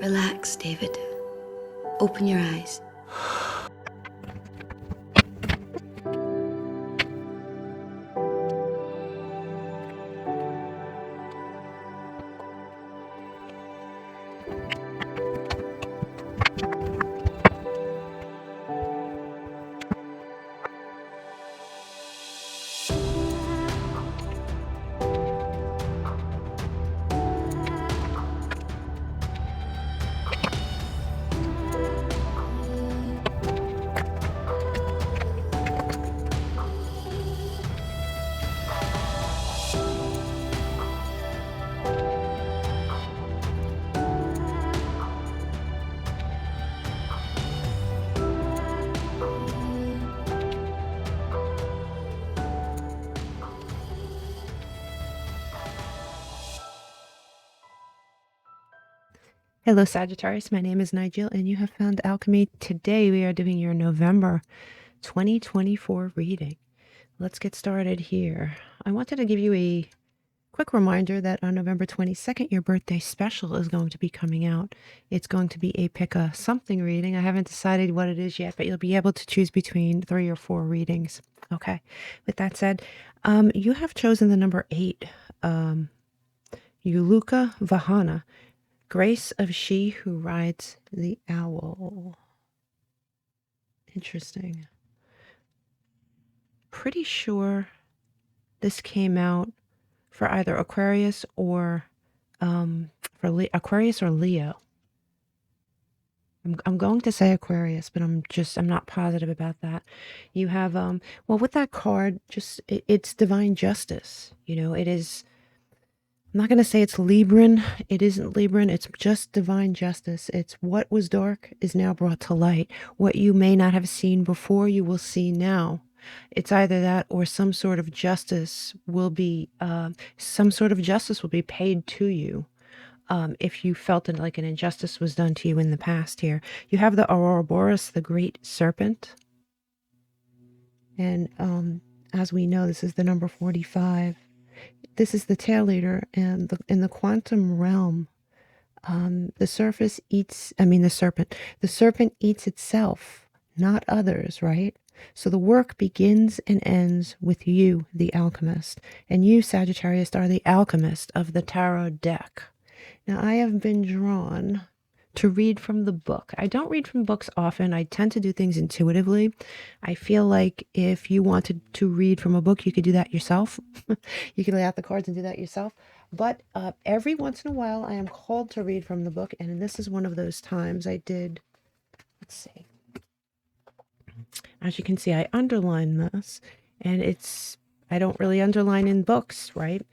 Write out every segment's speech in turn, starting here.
Relax, David. Open your eyes. Hello Sagittarius, my name is Nigel and you have found Alchemy. Today we are doing your November 2024 reading. Let's get started here. I wanted to give you a quick reminder that on November 22nd, your birthday special is going to be coming out. It's going to be a pick a something reading. I haven't decided what it is yet, but you'll be able to choose between 3 or 4 readings. Okay, with that said, you have chosen the number 8, Yuluka Vahana. Grace of she who rides the owl. Interesting. Pretty sure this came out for either Aquarius or Aquarius or Leo. I'm going to say Aquarius, but I'm not positive about that. You have well, with that card, it's divine justice. You know, it is. I'm not going to say it's Libran. It isn't Libran. It's just divine justice. It's what was dark is now brought to light. What you may not have seen before, you will see now. It's either that or some sort of justice will be paid to you. If you felt like an injustice was done to you in the past here. You have the oroborus, the great serpent. And as we know, this is the number 45. This is the tail leader, and in the quantum realm, the serpent eats itself, not others, right? So the work begins and ends with you, the alchemist, and you, Sagittarius, are the alchemist of the tarot deck. Now, I have been drawn to read from the book. I don't read from books often. I tend to do things intuitively. I feel like if you wanted to read from a book, you could do that yourself. You can lay out the cards and do that yourself. But every once in a while, I am called to read from the book. And this is one of those times I did. Let's see. As you can see, I underline this. And I don't really underline in books, right?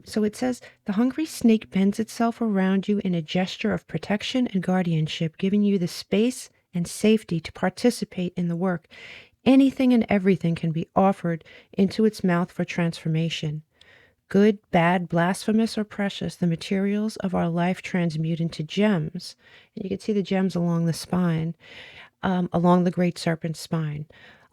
So it says, the hungry snake bends itself around you in a gesture of protection and guardianship, giving you the space and safety to participate in the work. Anything and everything can be offered into its mouth for transformation. Good, bad, blasphemous, or precious, the materials of our life transmute into gems. And you can see the gems along the spine, along the great serpent's spine.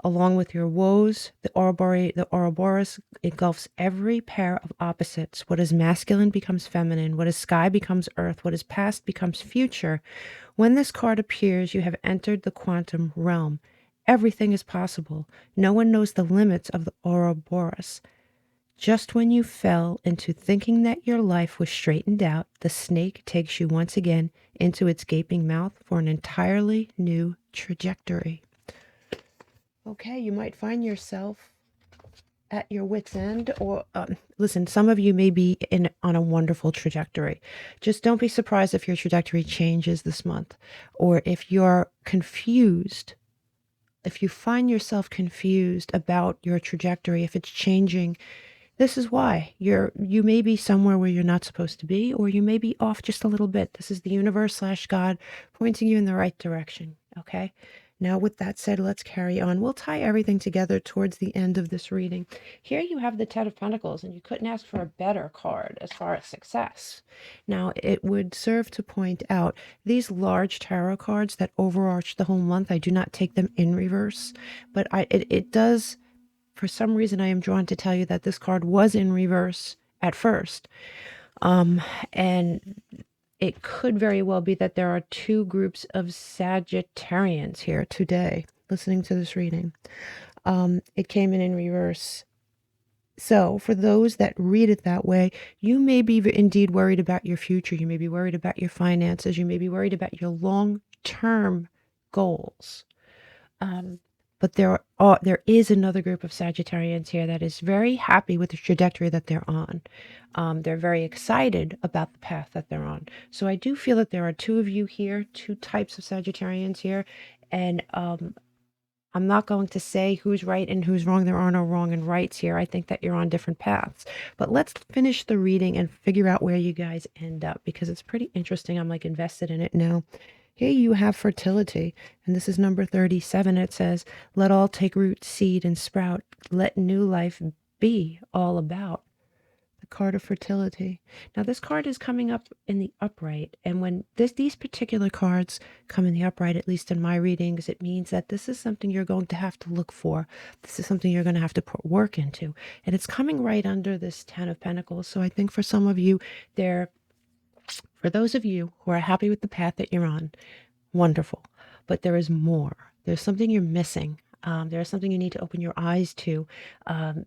Along with your woes, the oroborus engulfs every pair of opposites. What is masculine becomes feminine. What is sky becomes earth. What is past becomes future. When this card appears, you have entered the quantum realm. Everything is possible. No one knows the limits of the oroborus. Just when you fell into thinking that your life was straightened out, the snake takes you once again into its gaping mouth for an entirely new trajectory. Okay, you might find yourself at your wit's end, or listen, some of you may be on a wonderful trajectory. Just don't be surprised if your trajectory changes this month, or if you're confused, if you find yourself confused about your trajectory, if it's changing. This is why you may be somewhere where you're not supposed to be, or you may be off just a little bit. This is the universe / God pointing you in the right direction. Okay. Now, with that said, let's carry on. We'll tie everything together towards the end of this reading. Here you have the Ten of Pentacles, and you couldn't ask for a better card as far as success. Now, it would serve to point out these large tarot cards that overarch the whole month. I do not take them in reverse, but it does. For some reason, I am drawn to tell you that this card was in reverse at first. And it could very well be that there are two groups of Sagittarians here today listening to this reading. It came in reverse. So for those that read it that way, you may be indeed worried about your future. You may be worried about your finances. You may be worried about your long-term goals. But there is another group of Sagittarians here that is very happy with the trajectory that they're on. They're very excited about the path that they're on. So I do feel that there are two of you here, two types of Sagittarians here. And I'm not going to say who's right and who's wrong. There are no wrong and rights here. I think that you're on different paths. But let's finish the reading and figure out where you guys end up, because it's pretty interesting. I'm like invested in it now. Here you have fertility, and this is number 37. It says, let all take root, seed, and sprout. Let new life be all about. The card of fertility. Now, this card is coming up in the upright, and when these particular cards come in the upright, at least in my readings, it means that this is something you're going to have to look for. This is something you're going to have to put work into, and it's coming right under this 10 of Pentacles. So I think for some of you, for those of you who are happy with the path that you're on, wonderful. But there is more. There's something you're missing. There's something you need to open your eyes to.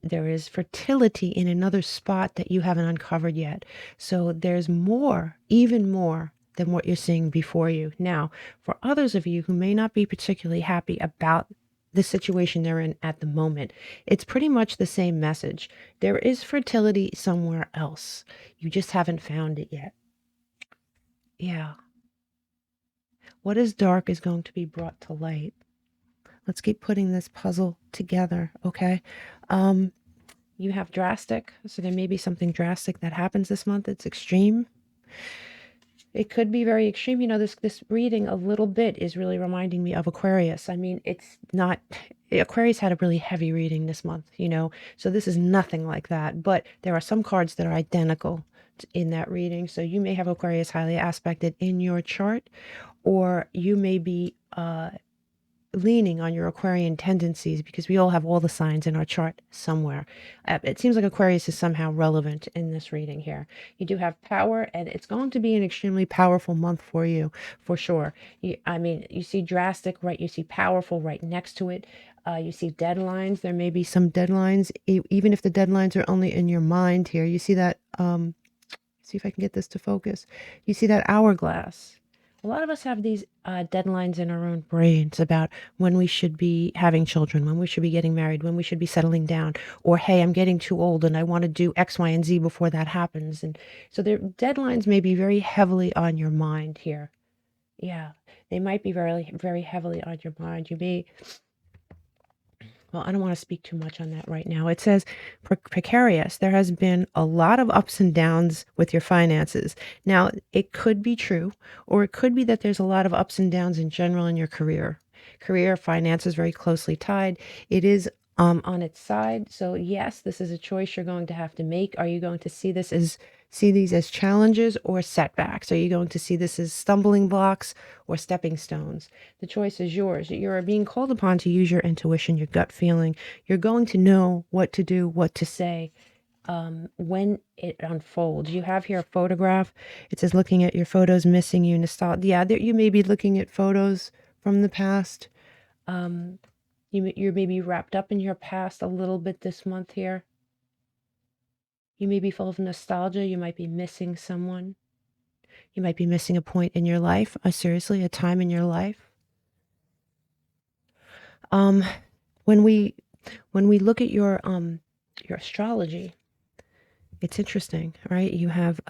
There is fertility in another spot that you haven't uncovered yet. So there's more, even more than what you're seeing before you. Now, for others of you who may not be particularly happy about the situation they're in at the moment, it's pretty much the same message. There is fertility somewhere else. You just haven't found it yet. Yeah. What is dark is going to be brought to light. Let's keep putting this puzzle together, okay? You have drastic, so there may be something drastic that happens this month. It's extreme. It could be very extreme. You know, this reading a little bit is really reminding me of Aquarius. I mean, it's not, Aquarius had a really heavy reading this month, you know, so this is nothing like that. But there are some cards that are identical in that reading. So you may have Aquarius highly aspected in your chart, or you may be leaning on your Aquarian tendencies, because we all have all the signs in our chart somewhere. It seems like Aquarius is somehow relevant in this reading here. You do have power, and it's going to be an extremely powerful month for you, for sure. I mean, you see drastic, right? You see powerful right next to it. You see deadlines. There may be some deadlines, even if the deadlines are only in your mind here. You see that, see if I can get this to focus. You see that hourglass. A lot of us have these deadlines in our own brains about when we should be having children, when we should be getting married, when we should be settling down, or, hey, I'm getting too old and I want to do X, Y, and Z before that happens. And so their deadlines may be very heavily on your mind here. Yeah, they might be very, very heavily on your mind. You may, well, I don't want to speak too much on that right now. It says precarious. There has been a lot of ups and downs with your finances. Now, it could be true, or it could be that there's a lot of ups and downs in general in your career. Career, finance is very closely tied. It is on its side. So yes, this is a choice you're going to have to make. Are you going to see these as challenges or setbacks? Are you going to see this as stumbling blocks or stepping stones? The choice is yours. You're being called upon to use your intuition, your gut feeling. You're going to know what to do, what to say when it unfolds. You have here a photograph. It says looking at your photos, missing you, nostalgia. Yeah, you may be looking at photos from the past. You're maybe wrapped up in your past a little bit this month here. You may be full of nostalgia. You might be missing someone. You might be missing a point in your life, seriously, a time in your life. When we look at your astrology, it's interesting, right? You have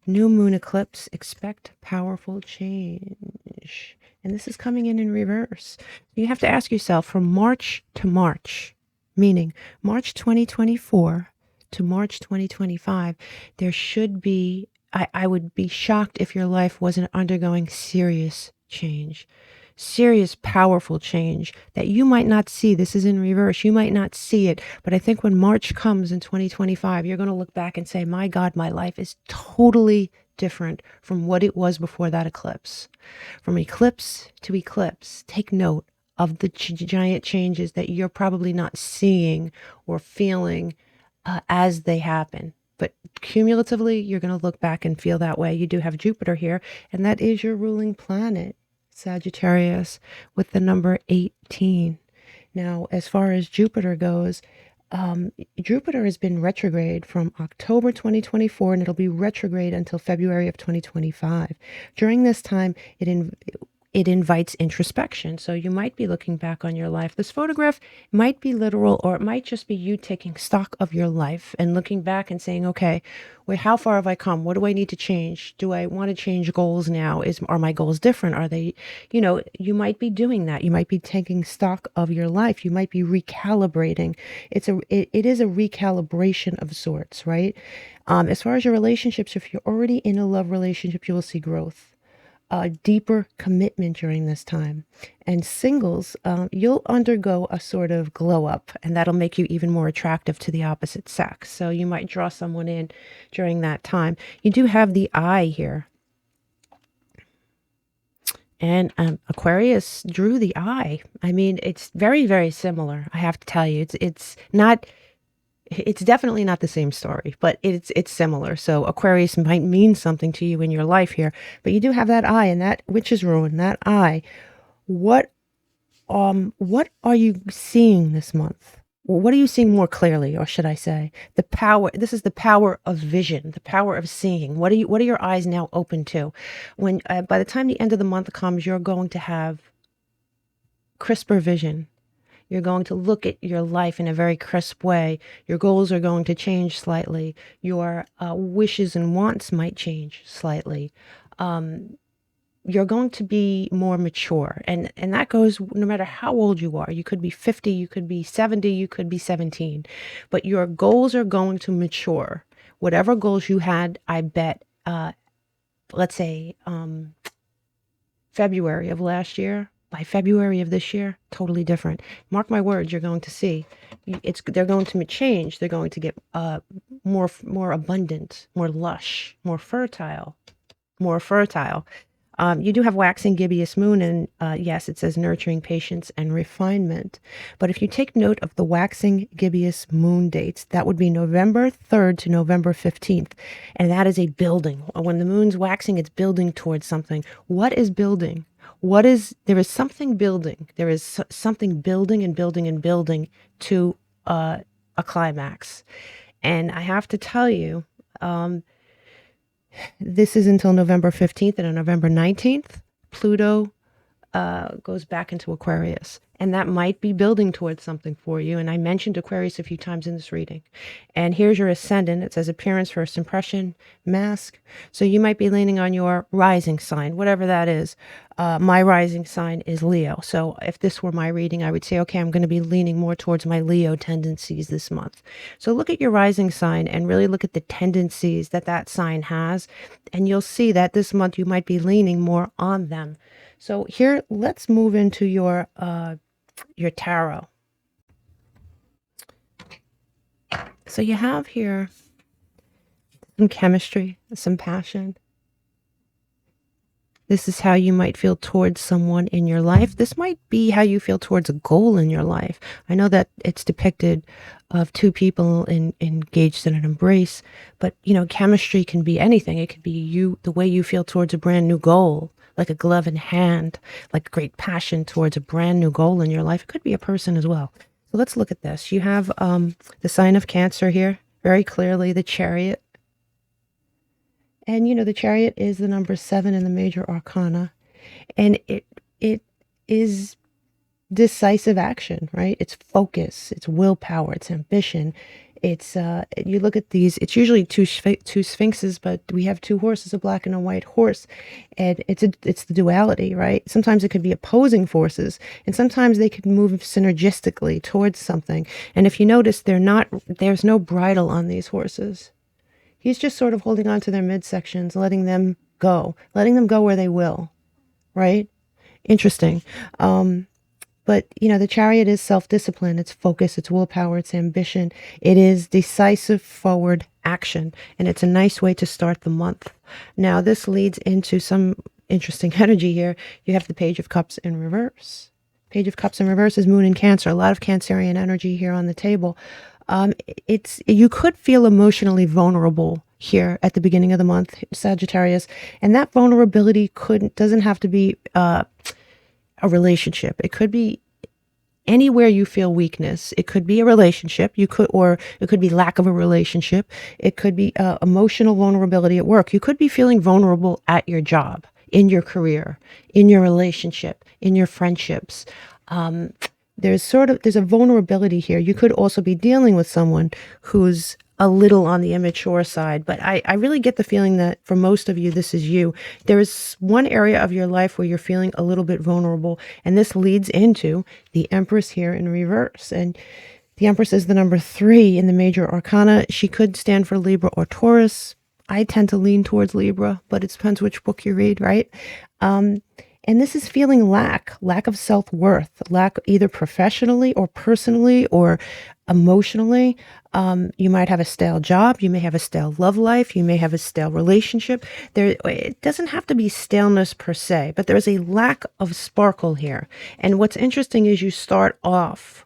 new moon eclipse, expect powerful change. And this is coming in reverse. You have to ask yourself, from March to March, meaning March 2024 to March 2025, there should be, I would be shocked if your life wasn't undergoing serious change, serious, powerful change that you might not see. This is in reverse. You might not see it, but I think when March comes in 2025, you're going to look back and say, my God, my life is totally different from what it was before that eclipse. From eclipse to eclipse, take note of the giant changes that you're probably not seeing or feeling as they happen. but cumulatively, you're going to look back and feel that way. You do have Jupiter here, and that is your ruling planet, Sagittarius, with the number 18. Now, as far as Jupiter goes, Jupiter has been retrograde from October 2024, and it'll be retrograde until February of 2025. During this time, it invites introspection. So you might be looking back on your life. This photograph might be literal, or it might just be you taking stock of your life and looking back and saying, okay, wait, how far have I come? What do I need to change? Do I want to change goals now? Are my goals different? Are they, you might be doing that. You might be taking stock of your life. You might be recalibrating. It is a recalibration of sorts, right? As far as your relationships, if you're already in a love relationship, you will see growth. A deeper commitment during this time. And singles, you'll undergo a sort of glow up, and that'll make you even more attractive to the opposite sex. So you might draw someone in during that time. You do have the eye here. And Aquarius drew the eye. I mean, it's very, very similar. I have to tell you, it's definitely not the same story, but it's similar. So Aquarius might mean something to you in your life here, but you do have that eye, and that witch's rune, that eye. What are you seeing this month? What are you seeing more clearly, or should I say the power? This is the power of vision, the power of seeing. What are your eyes now open to? When by the time the end of the month comes, you're going to have crisper vision. You're going to look at your life in a very crisp way. Your goals are going to change slightly. Your wishes and wants might change slightly. You're going to be more mature. And that goes no matter how old you are. You could be 50, you could be 70, you could be 17. But your goals are going to mature. Whatever goals you had, I bet, let's say February of last year, by February of this year, totally different. Mark my words, you're going to see. They're going to change. They're going to get more abundant, more lush, more fertile. You do have waxing gibbous moon, and yes, it says nurturing, patience, and refinement. But if you take note of the waxing gibbous moon dates, that would be November 3rd to November 15th. And that is a building. When the moon's waxing, it's building towards something. What is building? There is something building. There is something building and building and building to a climax. And I have to tell you, this is until November 15th, and on November 19th, Pluto goes back into Aquarius. And that might be building towards something for you. And I mentioned Aquarius a few times in this reading. And here's your ascendant. It says appearance, first impression, mask. So you might be leaning on your rising sign, whatever that is. My rising sign is Leo. So if this were my reading, I would say, okay, I'm going to be leaning more towards my Leo tendencies this month. So look at your rising sign and really look at the tendencies that sign has. And you'll see that this month you might be leaning more on them. So here, let's move into your tarot. So you have here some chemistry, some passion. This is how you might feel towards someone in your life. This might be how you feel towards a goal in your life. I know that it's depicted of two people engaged in an embrace, but chemistry can be anything. It could be the way you feel towards a brand new goal, like a glove in hand, like great passion towards a brand new goal in your life. It could be a person as well. So let's look at this. You have the sign of Cancer here, very clearly the Chariot. And, the Chariot is the number 7 in the major arcana. And it is decisive action, right? It's focus, it's willpower, it's ambition. It's, you look at these, it's usually two sphinxes, but we have two horses, a black and a white horse. And it's the duality, right? Sometimes it could be opposing forces, and sometimes they could move synergistically towards something. And if you notice, there's no bridle on these horses. He's just sort of holding on to their midsections, letting them go where they will, right? Interesting. But, the Chariot is self-discipline, it's focus, it's willpower, it's ambition. It is decisive forward action, and it's a nice way to start the month. Now, this leads into some interesting energy here. You have the Page of Cups in reverse. Page of Cups in reverse is Moon in Cancer. A lot of Cancerian energy here on the table. You could feel emotionally vulnerable here at the beginning of the month, Sagittarius, and that vulnerability doesn't have to be a relationship. It could be anywhere you feel weakness. It could be a relationship. Or it could be lack of a relationship. It could be emotional vulnerability at work. You could be feeling vulnerable at your job, in your career, in your relationship, in your friendships. There's a vulnerability here. You could also be dealing with someone who's a little on the immature side, but I really get the feeling that for most of you, this is you. There is one area of your life where you're feeling a little bit vulnerable, and this leads into the Empress here in reverse. And the Empress is the number 3 in the major arcana. She could stand for Libra or Taurus. I tend to lean towards Libra, but it depends which book you read, right? And this is feeling lack of self-worth, lack either professionally or personally or emotionally. You might have a stale job. You may have a stale love life. You may have a stale relationship. It doesn't have to be staleness per se, but there's a lack of sparkle here. And what's interesting is you start off.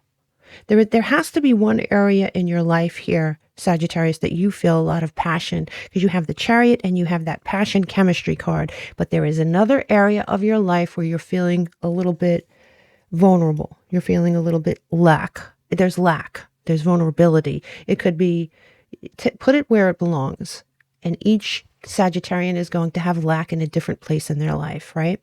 There has to be one area in your life here, Sagittarius, that you feel a lot of passion, because you have the Chariot and you have that passion chemistry card. But there is another area of your life where you're feeling a little bit vulnerable. You're feeling a little bit lack. There's vulnerability. It could be, put it where it belongs. And each Sagittarian is going to have lack in a different place in their life, right?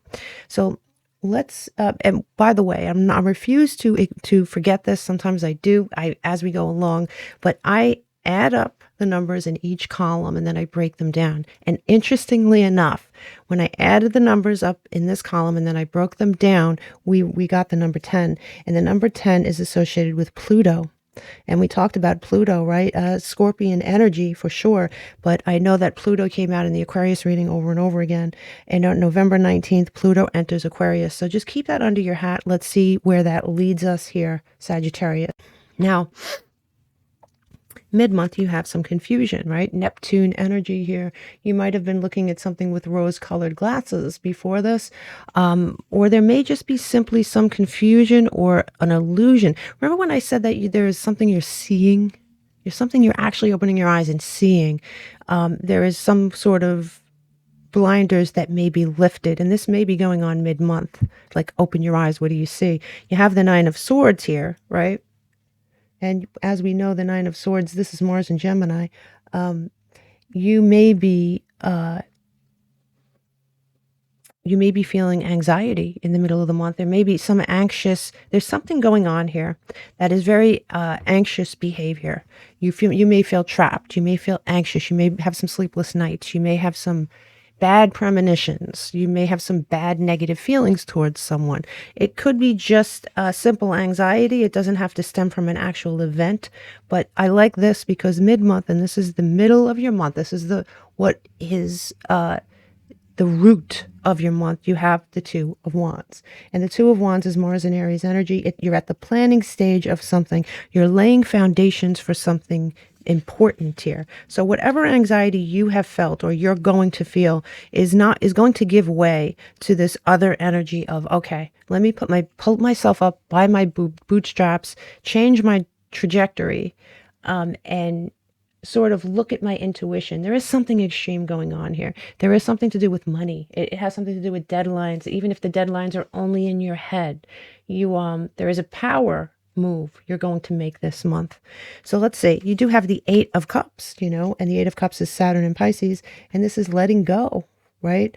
So let's, and by the way, I refuse to forget this. Sometimes I do, as we go along, but I add up the numbers in each column and then I break them down. And interestingly enough, when I added the numbers up in this column and then I broke them down, we got the number 10. And the number 10 is associated with Pluto. And we talked about Pluto, right? Scorpion energy for sure. But I know that Pluto came out in the Aquarius reading over and over again. And on November 19th, Pluto enters Aquarius. So just keep that under your hat. Let's see where that leads us here, Sagittarius. Now, mid-month, you have some confusion, right? Neptune energy here. You might have been looking at something with rose-colored glasses before this, or there may just be simply some confusion or an illusion. Remember when I said that there is something you're seeing? There's something you're actually opening your eyes and seeing. There is some sort of blinders that may be lifted, and this may be going on mid-month. Like, open your eyes, what do you see? You have the 9 of Swords here, right? And as we know, the 9 of Swords, this is Mars and Gemini. You may be feeling anxiety in the middle of the month. There may be some there's something going on here that is very anxious behavior. You may feel trapped. You may feel anxious. You may have some sleepless nights. You may have some bad premonitions. You may have some bad negative feelings towards someone. It could be just simple anxiety. It doesn't have to stem from an actual event. But I like this because mid-month, and this is the middle of your month. This is the root of your month. You have the 2 of Wands. And the 2 of Wands is Mars and Aries energy. You're at the planning stage of something. You're laying foundations for something important here. So whatever anxiety you have felt or you're going to feel is going to give way to this other energy of, okay, let me pull myself up by my bootstraps, change my trajectory, and sort of look at my intuition. There is something extreme going on here. There is something to do with money. It has something to do with deadlines. Even if the deadlines are only in your head, there is a power move you're going to make this month. So let's say you do have the 8 of Cups, and the 8 of Cups is Saturn and Pisces, and this is letting go, right?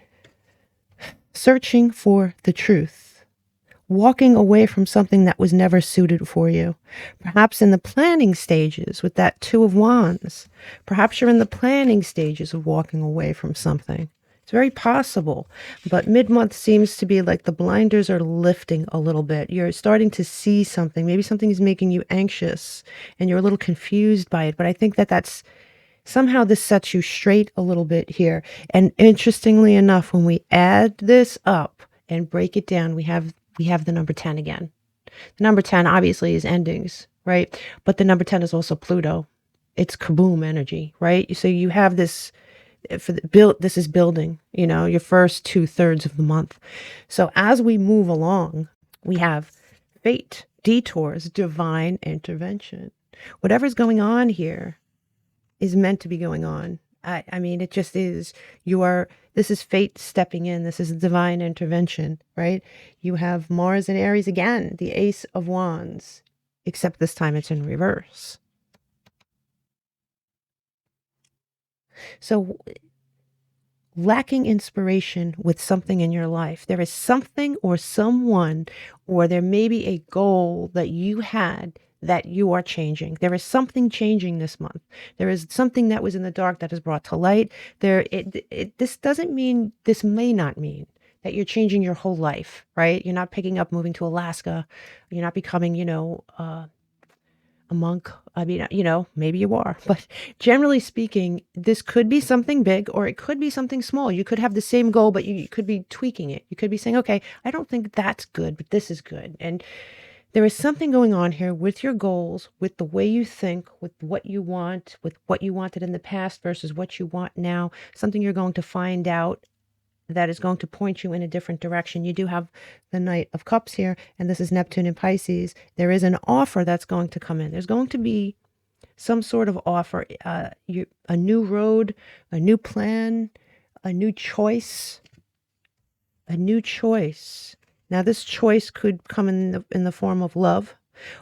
Searching for the truth, walking away from something that was never suited for you. Perhaps in the planning stages with that 2 of Wands, perhaps you're in the planning stages of walking away from something. It's very possible, but mid-month seems to be like the blinders are lifting a little bit. You're starting to see something. Maybe something is making you anxious and you're a little confused by it, but I think that's somehow this sets you straight a little bit here. And interestingly enough, when we add this up and break it down, we have the number 10 again. The number 10 obviously is endings, right? But the number 10 is also Pluto. It's kaboom energy, right? So you have this this is building, your first 2/3 of the month. So as we move along, we have fate, detours, divine intervention. Whatever's going on here is meant to be going on. I mean, it just is. This is fate stepping in. This is divine intervention, right? You have Mars and Aries again, the Ace of Wands, except this time it's in reverse. So lacking inspiration with something in your life. There is something or someone, or there may be a goal that you had that you are changing. There is something changing this month. There is something that was in the dark that is brought to light. This doesn't mean, this may not mean that you're changing your whole life, right? You're not picking up, moving to Alaska. You're not becoming, a monk. I mean, maybe you are, but generally speaking, this could be something big or it could be something small. You could have the same goal, but you could be tweaking it. You could be saying, okay, I don't think that's good, but this is good. And there is something going on here with your goals, with the way you think, with what you want, with what you wanted in the past versus what you want now, something you're going to find out that is going to point you in a different direction. You do have the Knight of Cups here, and this is Neptune in Pisces. There is an offer that's going to come in. There's going to be some sort of offer, a new road, a new plan, a new choice, a new choice. Now, this choice could come in the form of love,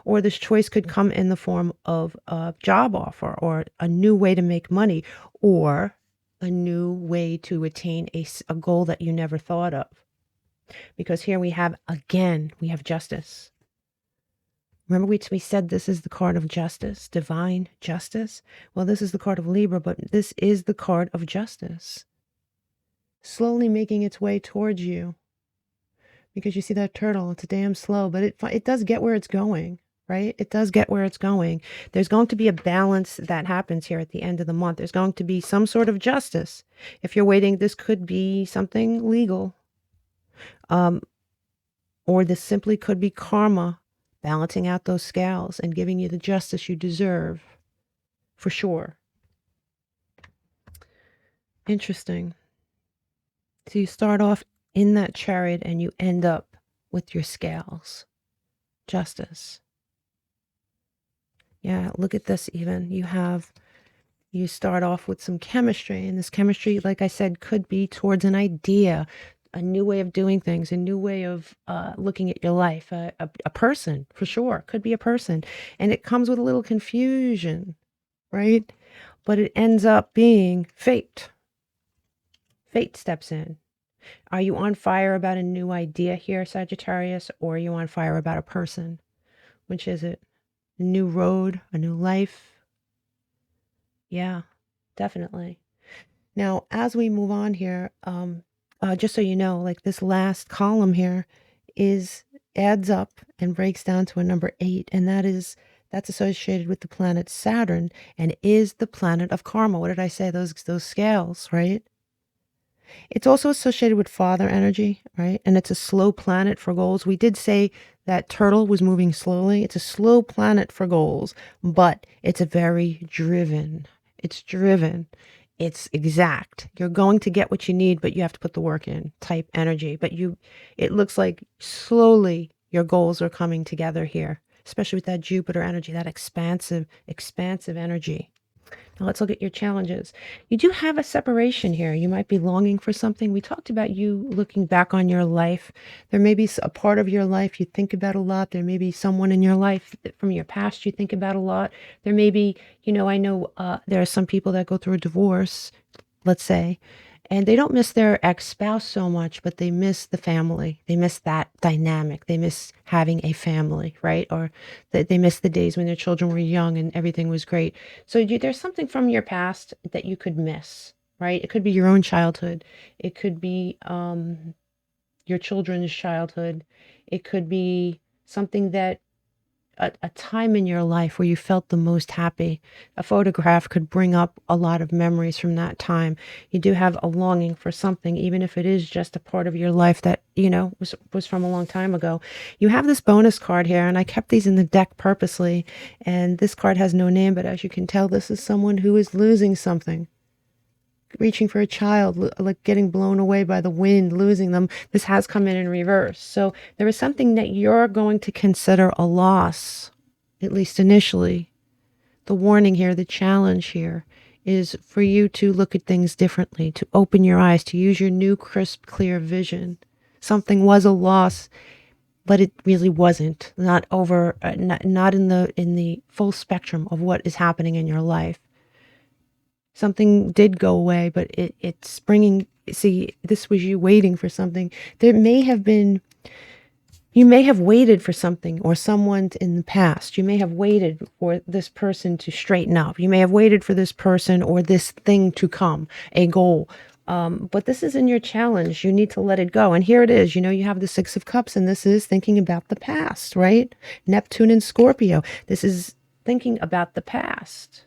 or this choice could come in the form of a job offer, or a new way to make money, or a new way to attain a goal that you never thought of. Because here we have justice. Remember we said this is the card of justice, divine justice? Well, this is the card of Libra, but this is the card of justice. Slowly making its way towards you. Because you see that turtle, it's damn slow, but it does get where it's going. Right? It does get where it's going. There's going to be a balance that happens here at the end of the month. There's going to be some sort of justice. If you're waiting, this could be something legal. Or this simply could be karma balancing out those scales and giving you the justice you deserve. For sure. Interesting. So you start off in that chariot and you end up with your scales. Justice. Yeah, look at this even. You start off with some chemistry, and this chemistry, like I said, could be towards an idea, a new way of doing things, a new way of looking at your life, a person, for sure. Could be a person. And it comes with a little confusion, right? But it ends up being fate. Fate steps in. Are you on fire about a new idea here, Sagittarius, or are you on fire about a person? Which is it? A new road, a new life. Yeah, definitely. Now, as we move on here, just so you know, like this last column here adds up and breaks down to a number 8, and that's associated with the planet Saturn and is the planet of karma. What did I say? Those scales, right? It's also associated with father energy, right? And it's a slow planet for goals. We did say that turtle was moving slowly. It's a slow planet for goals, but it's a very driven. It's driven. It's exact. You're going to get what you need, but you have to put the work in type energy. But it looks like slowly your goals are coming together here, especially with that Jupiter energy, that expansive energy. Now let's look at your challenges. You do have a separation here. You might be longing for something. We talked about you looking back on your life. There may be a part of your life you think about a lot. There may be someone in your life from your past you think about a lot. There may be, I know there are some people that go through a divorce, let's say, and they don't miss their ex-spouse so much, but they miss the family. They miss that dynamic. They miss having a family, right? Or they miss the days when their children were young and everything was great. So there's something from your past that you could miss, right? It could be your own childhood. It could be your children's childhood. It could be something that a time in your life where you felt the most happy. A photograph could bring up a lot of memories from that time. You do have a longing for something, even if it is just a part of your life that, was from a long time ago. You have this bonus card here, and I kept these in the deck purposely, and this card has no name, but as you can tell, this is someone who is losing something. Reaching for a child, like getting blown away by the wind, losing them. This has come in reverse. So there is something that you're going to consider a loss, at least initially, the warning here, the challenge here is for you to look at things differently, to open your eyes, to use your new crisp, clear vision. Something was a loss, but it really wasn't. Not over, not in the full spectrum of what is happening in your life. Something did go away, but it's bringing. See, this was you waiting for something. There may have been. You may have waited for something or someone in the past. You may have waited for this person to straighten up. You may have waited for this person or this thing to come, a goal. But this isn't your challenge. You need to let it go. And here it is. You know, you have the Six of Cups, and this is thinking about the past, right? Neptune and Scorpio. This is thinking about the past.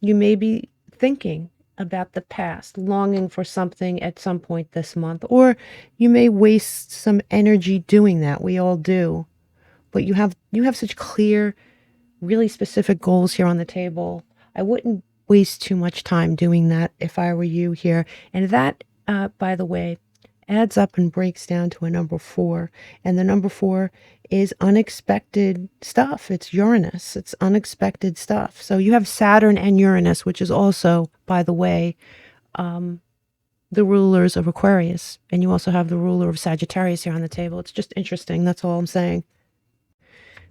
You may be thinking about the past, longing for something at some point this month, or you may waste some energy doing that. We all do. But you have such clear, really specific goals here on the table. I wouldn't waste too much time doing that if I were you here. And that, by the way, adds up and breaks down to a number 4. And the number 4 is unexpected stuff. It's Uranus. It's unexpected stuff. So you have Saturn and Uranus, which is also, by the way, the rulers of Aquarius. And you also have the ruler of Sagittarius here on the table. It's just interesting. That's all I'm saying.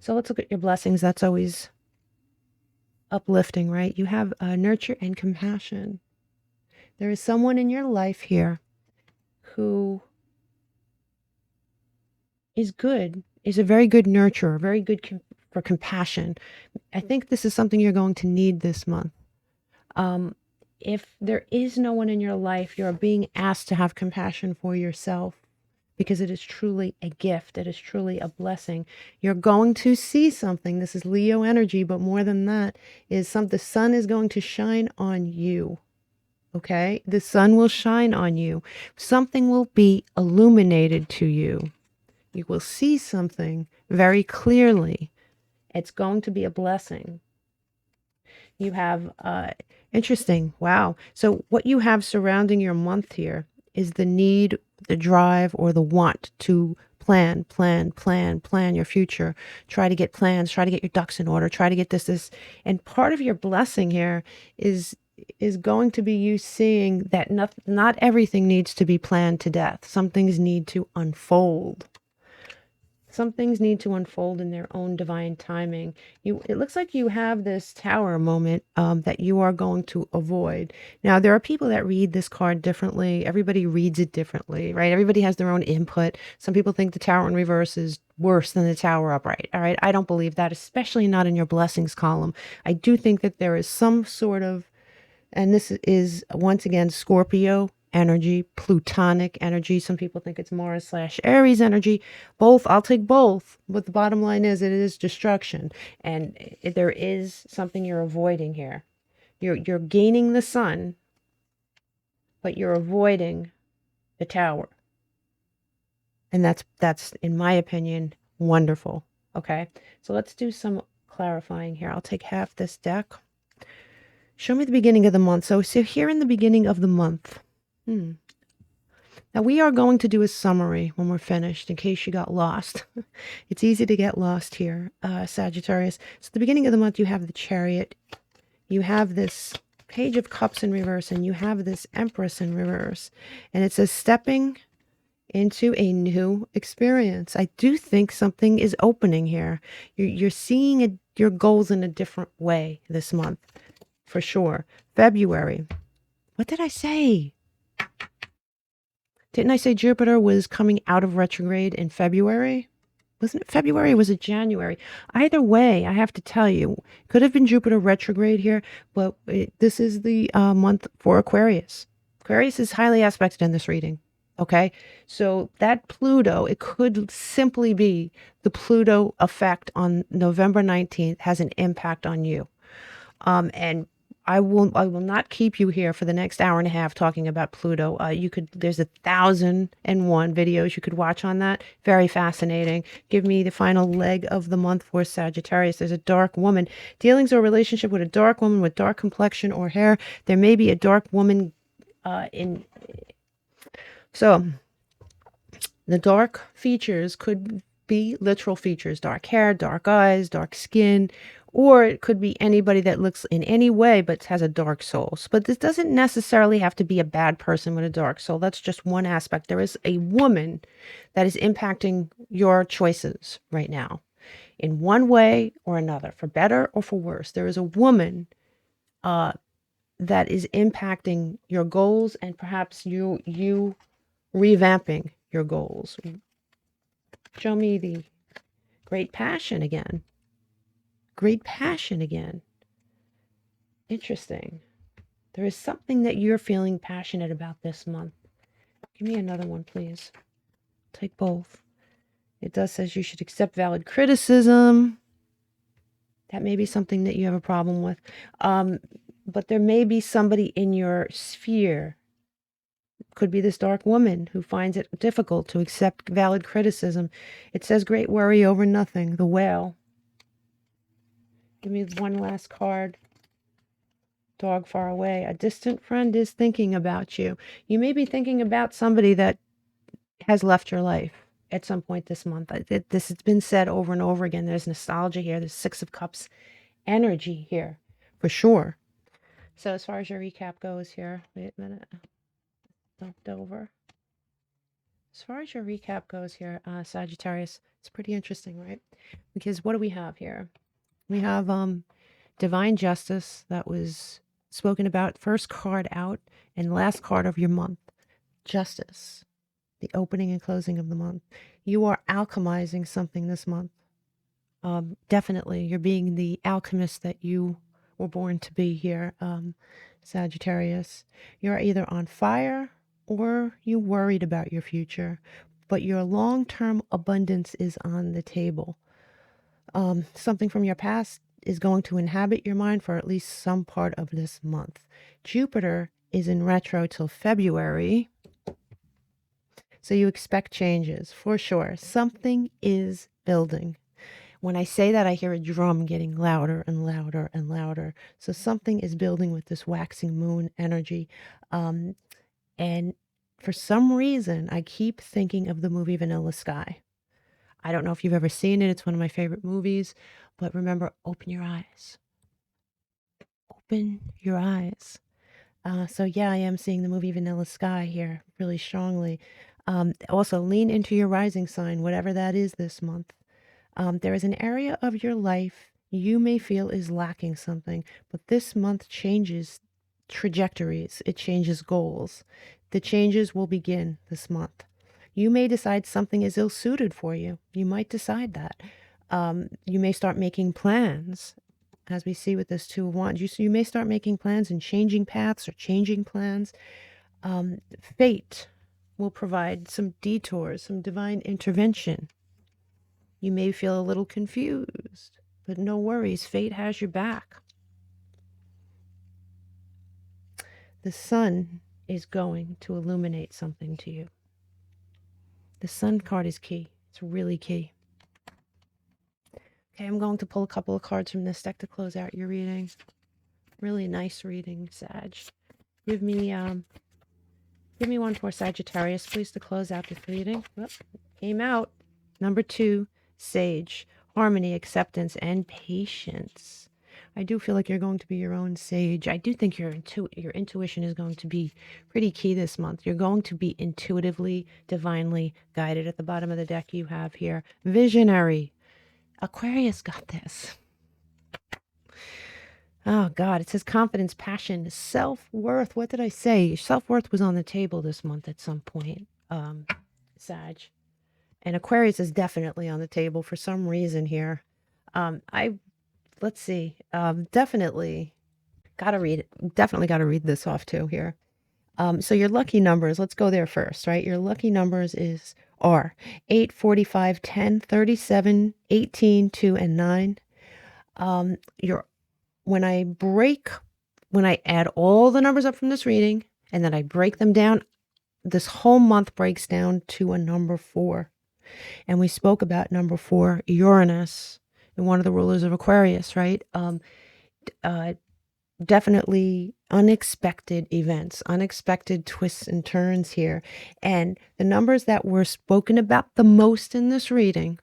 So let's look at your blessings. That's always uplifting, right? You have nurture and compassion. There is someone in your life here who is good, is a very good nurturer, very good for compassion. I think this is something you're going to need this month. If there is no one in your life, you're being asked to have compassion for yourself because it is truly a gift. It is truly a blessing. You're going to see something. This is Leo energy, but more than that is the sun is going to shine on you. Okay? The sun will shine on you. Something will be illuminated to you. You will see something very clearly. It's going to be a blessing. You have, interesting, wow. So what you have surrounding your month here is the need, the drive, or the want to plan your future. Try to get plans, try to get your ducks in order, try to get this. And part of your blessing here is going to be you seeing that not everything needs to be planned to death. Some things need to unfold. Some things need to unfold in their own divine timing. It looks like you have this tower moment that you are going to avoid. Now, there are people that read this card differently. Everybody reads it differently, right? Everybody has their own input. Some people think the tower in reverse is worse than the tower upright, all right? I don't believe that, especially not in your blessings column. I do think that there is some sort of, and this is, once again, Scorpio energy, Plutonic energy. Some people think it's Mars/Aries energy. Both, I'll take both. But the bottom line is it is destruction. And there is something you're avoiding here. You're gaining the sun, but you're avoiding the tower. And that's in my opinion, wonderful. Okay, so let's do some clarifying here. I'll take half this deck. Show me the beginning of the month. So here in the beginning of the month. Now we are going to do a summary when we're finished in case you got lost. It's easy to get lost here, Sagittarius. So at the beginning of the month, you have the Chariot. You have this Page of Cups in reverse, and you have this Empress in reverse. And it says stepping into a new experience. I do think something is opening here. You're seeing your goals in a different way this month, for sure. February. What did I say? Didn't I say Jupiter was coming out of retrograde in February? Wasn't it February or was it January? Either way, I have to tell you, could have been Jupiter retrograde here, but this is the month for Aquarius. Aquarius is highly aspected in this reading, okay? So that Pluto, it could simply be the Pluto effect on November 19th has an impact on you. And I will not keep you here for the next hour and a half talking about Pluto. There's 1,001 videos you could watch on that. Very fascinating. Give me the final leg of the month for Sagittarius. There's a dark woman. Dealings or relationship with a dark woman with dark complexion or hair. There may be a dark woman So the dark features could be literal features, dark hair, dark eyes, dark skin, or it could be anybody that looks in any way but has a dark soul. But this doesn't necessarily have to be a bad person with a dark soul. That's just one aspect. There is a woman that is impacting your choices right now in one way or another, for better or for worse. There is a woman that is impacting your goals and perhaps you revamping your goals. Show me the great passion again. Great passion again. Interesting. There is something that you're feeling passionate about this month. Give me another one, please. Take both. It does says you should accept valid criticism. That may be something that you have a problem with. But there may be somebody in your sphere. Could be this dark woman who finds it difficult to accept valid criticism. It says great worry over nothing. The whale. Give me one last card. Dog far away. A distant friend is thinking about you. You may be thinking about somebody that has left your life at some point this month. This has been said over and over again. There's nostalgia here. There's Six of Cups energy here for sure. So as far as your recap goes here, wait a minute. Dumped over. As far as your recap goes here, Sagittarius, it's pretty interesting, right? Because what do we have here? We have divine justice that was spoken about, first card out and last card of your month. Justice, the opening and closing of the month. You are alchemizing something this month. Definitely, you're being the alchemist that you were born to be here, Sagittarius. You're either on fire or you're worried about your future, but your long-term abundance is on the table. Something from your past is going to inhabit your mind for at least some part of this month. Jupiter is in retro till February, so you expect changes for sure. Something is building. When I say that, I hear a drum getting louder and louder and louder. So something is building with this waxing moon energy. And for some reason, I keep thinking of the movie Vanilla Sky. I don't know if you've ever seen it. It's one of my favorite movies. But remember, open your eyes. Open your eyes. So yeah, I am seeing the movie Vanilla Sky here really strongly. Also, lean into your rising sign, whatever that is this month. There is an area of your life you may feel is lacking something, but this month changes trajectories. It changes goals. The changes will begin this month. You may decide something is ill-suited for you. You might decide that. You may start making plans, as we see with this Two of Wands. You may start making plans and changing paths or changing plans. Fate will provide some detours, some divine intervention. You may feel a little confused, but no worries. Fate has your back. The sun is going to illuminate something to you. The sun card is key. It's really key. Okay, I'm going to pull a couple of cards from this deck to close out your reading. Really nice reading, Sag. Give me one for Sagittarius, please, to close out this reading. Whoop, came out. Number 2, Sage. Harmony, acceptance, and patience. I do feel like you're going to be your own sage. I do think your intuition is going to be pretty key this month. You're going to be intuitively, divinely guided. At the bottom of the deck you have here, visionary. Aquarius got this. Oh, God. It says confidence, passion, self-worth. What did I say? Self-worth was on the table this month at some point, Sag. And Aquarius is definitely on the table for some reason here. Let's see. Definitely got to read it. Definitely got to read this off too here. So your lucky numbers, let's go there first, right? Your lucky numbers are 8, 45, 10, 37, 18, 2, and 9. When I add all the numbers up from this reading and then I break them down, this whole month breaks down to a number 4. And we spoke about number 4, Uranus, and one of the rulers of Aquarius, right? Definitely unexpected events, unexpected twists and turns here. And the numbers that were spoken about the most in this reading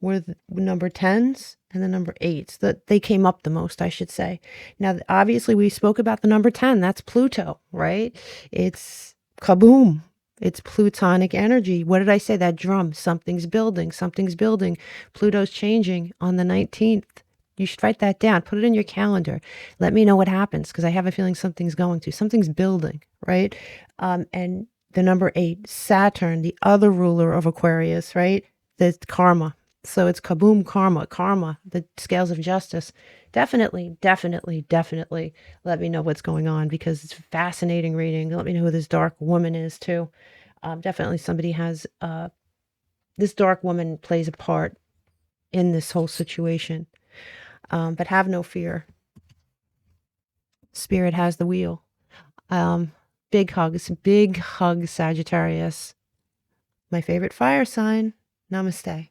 were the number 10s and the number 8s. They came up the most, I should say. Now, obviously, we spoke about the number 10. That's Pluto, right? It's kaboom. It's plutonic energy. What did I say? That drum. Something's building. Something's building. Pluto's changing on the 19th. You should write that down. Put it in your calendar. Let me know what happens, because I have a feeling something's going to. Something's building, right? And the number 8, Saturn, the other ruler of Aquarius, right? The karma. So it's kaboom, karma, the scales of justice. Definitely, definitely, definitely let me know what's going on, because it's a fascinating reading. Let me know who this dark woman is too. Definitely somebody has, this dark woman plays a part in this whole situation. But have no fear. Spirit has the wheel. Big hugs, Sagittarius. My favorite fire sign. Namaste.